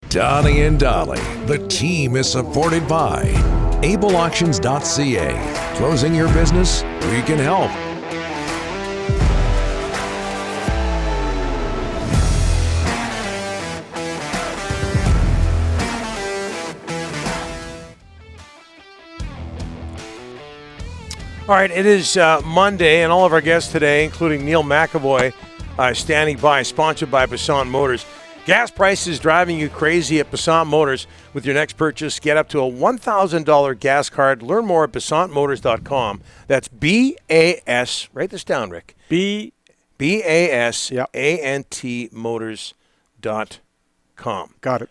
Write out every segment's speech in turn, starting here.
Donnie and Dolly, the team is supported by ableauctions.ca. Closing your business? We can help. All right, it is Monday, and all of our guests today, including Neil McEvoy, standing by, sponsored by Passant Motors. Gas prices driving you crazy at Passant Motors. With your next purchase, get up to a $1,000 gas card. Learn more at PassantMotors.com. That's B-A-S. Write this down, Rick. B-A-S-A-N-T Motors.com. Got it.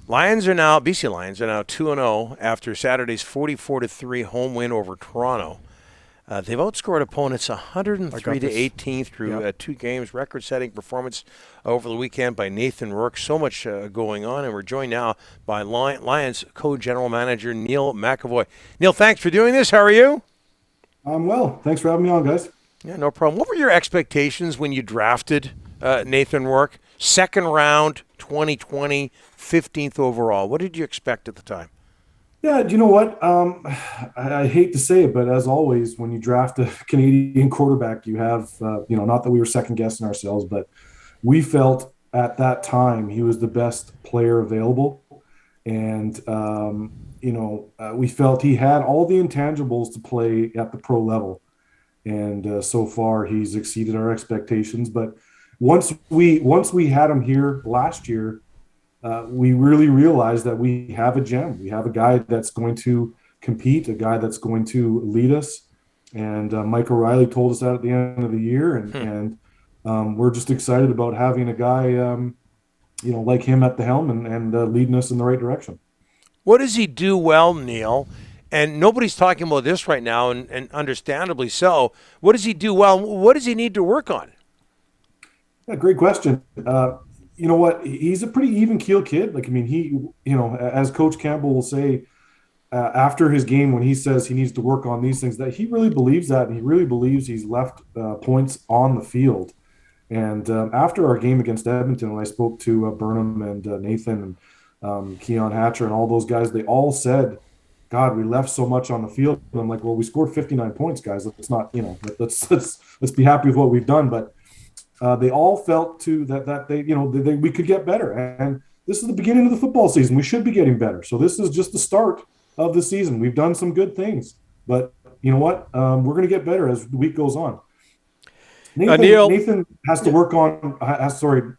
BC Lions are now 2-0 after Saturday's 44-3 home win over Toronto. They've outscored opponents 103-18 through 2 games. Record-setting performance over the weekend by Nathan Rourke. So much going on, and we're joined now by Lions Co-General Manager Neil McEvoy. Neil, thanks for doing this. How are you? I'm well. Thanks for having me on, guys. Yeah, no problem. What were your expectations when you drafted Nathan Rourke? Second round, 2020, 15th overall. What did you expect at the time? Yeah, you know what? I hate to say it, but as always, when you draft a Canadian quarterback, you have, not that we were second guessing ourselves, but we felt at that time he was the best player available. And, we felt he had all the intangibles to play at the pro level. And so far he's exceeded our expectations. But once we had him here last year, we really realized that we have a gem. We have a guy that's going to compete, a guy that's going to lead us. And Mike O'Reilly told us that at the end of the year. And we're just excited about having a guy, like him at the helm and leading us in the right direction. What does he do well, Neil? And nobody's talking about this right now, and understandably so. What does he do well? What does he need to work on? Yeah, great question. You know what? He's a pretty even-keeled kid. As Coach Campbell will say after his game when he says he needs to work on these things, that he really believes that, and he really believes he's left points on the field. And after our game against Edmonton, when I spoke to Burnham and Nathan and Keon Hatcher and all those guys, they all said, God, we left so much on the field. And I'm like, well, we scored 59 points, guys. Let's not, let's be happy with what we've done. But they all felt too that we could get better, and this is the beginning of the football season. We should be getting better. So this is just the start of the season. We've done some good things, but you know what? We're going to get better as the week goes on. Nathan has to work on.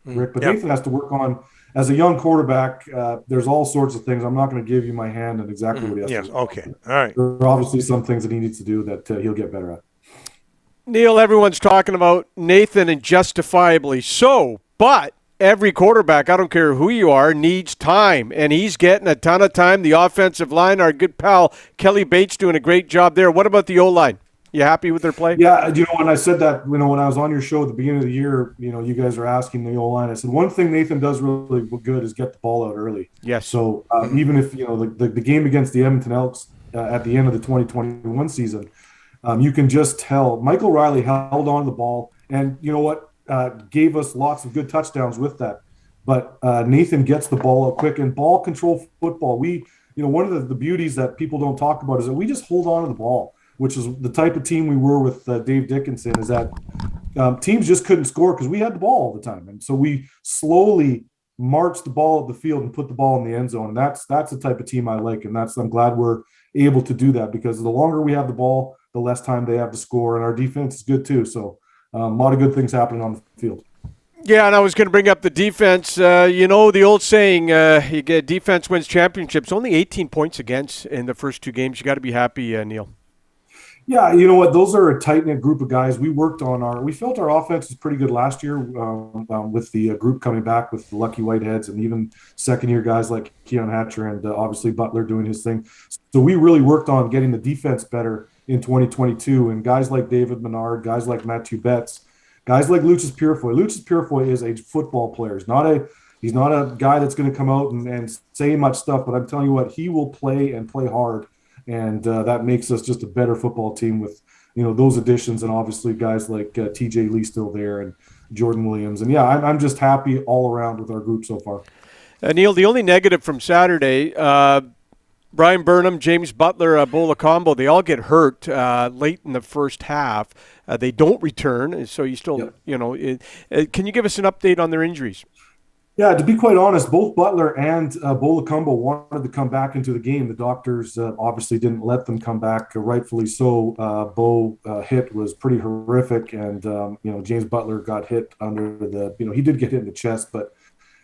Rick, but Nathan has to work on as a young quarterback. There's all sorts of things. I'm not going to give you my hand on exactly what he has to do. Okay, all right. There are obviously some things that he needs to do that he'll get better at. Neil, everyone's talking about Nathan, and justifiably so, but every quarterback, I don't care who you are, needs time, and he's getting a ton of time. The offensive line, our good pal Kelly Bates doing a great job there. What about the O-line? You happy with their play? Yeah, when I said that, when I was on your show at the beginning of the year, you guys are asking the O-line. I said one thing Nathan does really good is get the ball out early. Yes. So even if, the game against the Edmonton Elks at the end of the 2021 season, you can just tell Michael O'Reilly held on to the ball, and you know what, gave us lots of good touchdowns with that. But Nathan gets the ball out quick, and ball control football. One of the beauties that people don't talk about is that we just hold on to the ball, which is the type of team we were with Dave Dickinson, is that teams just couldn't score because we had the ball all the time. And so we slowly marched the ball up the field and put the ball in the end zone. And that's the type of team I like. And I'm glad we're able to do that, because the longer we have the ball, the less time they have to score. And our defense is good too. So a lot of good things happening on the field. Yeah, and I was going to bring up the defense. The old saying, defense wins championships. Only 18 points against in the first 2 games. You got to be happy, Neil. Yeah, you know what? Those are a tight-knit group of guys. We felt our offense was pretty good last year with the group coming back with the Lucky Whiteheads and even second-year guys like Keon Hatcher and obviously Butler doing his thing. So we really worked on getting the defense better in 2022, and guys like David Menard, guys like Matthew Betts, guys like Lucius Purifoy. Lucius Purifoy is a football player. He's not a guy that's going to come out and say much stuff, but I'm telling you what, he will play and play hard. And that makes us just a better football team with, those additions, and obviously guys like TJ Lee still there and Jordan Williams. And yeah, I'm just happy all around with our group so far. Neil, the only negative from Saturday, Brian Burnham, James Butler, Bola Combo, they all get hurt late in the first half. They don't return, so you still, can you give us an update on their injuries? Yeah, to be quite honest, both Butler and Bola Combo wanted to come back into the game. The doctors obviously didn't let them come back, rightfully so. Bo hit was pretty horrific, and James Butler got hit under the, he did get hit in the chest, but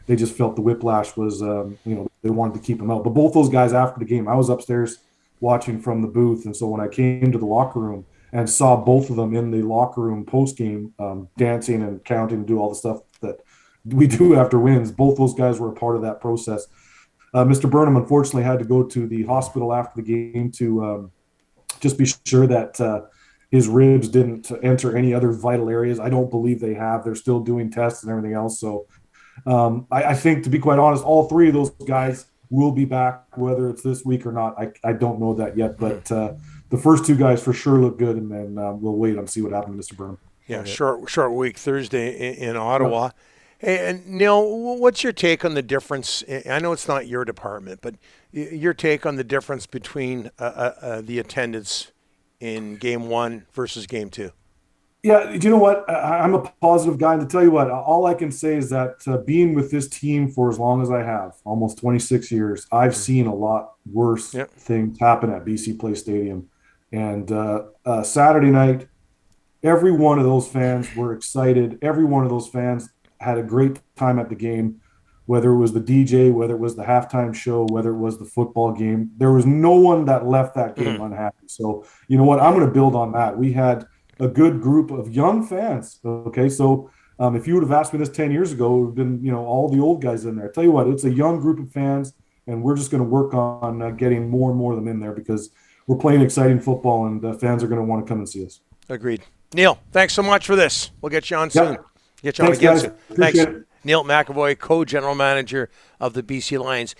they just felt the whiplash was, they wanted to keep him out. But both those guys after the game, I was upstairs watching from the booth, and so when I came to the locker room and saw both of them in the locker room post-game dancing and counting, do all the stuff that we do after wins, both those guys were a part of that process. Mr. Burnham, unfortunately, had to go to the hospital after the game to just be sure that his ribs didn't enter any other vital areas. I don't believe they have. They're still doing tests and everything else. So I think, to be quite honest, all three of those guys will be back, whether it's this week or not. I don't know that yet, but the first two guys for sure look good, and then we'll wait and see what happens to Mr. Burnham. Yeah, short week Thursday in Ottawa. Yep. Hey, and Neil, what's your take on the difference? I know it's not your department, but your take on the difference between the attendance in Game 1 versus Game 2? Yeah, you know what? I'm a positive guy, and to tell you what, all I can say is that being with this team for as long as I have, almost 26 years, I've seen a lot worse things happen at BC Place Stadium. And Saturday night, every one of those fans were excited. Every one of those fans had a great time at the game, whether it was the DJ, whether it was the halftime show, whether it was the football game. There was no one that left that game unhappy. So, you know what? I'm going to build on that. We had a good group of young fans. Okay, so if you would have asked me this 10 years ago, it would have been, all the old guys in there. I tell you what, it's a young group of fans, and we're just going to work on getting more and more of them in there because we're playing exciting football, and fans are going to want to come and see us. Agreed. Neil, thanks so much for this. We'll get you on soon. Yep. Get you on again soon. Thanks. Neil McEvoy, co-general manager of the BC Lions.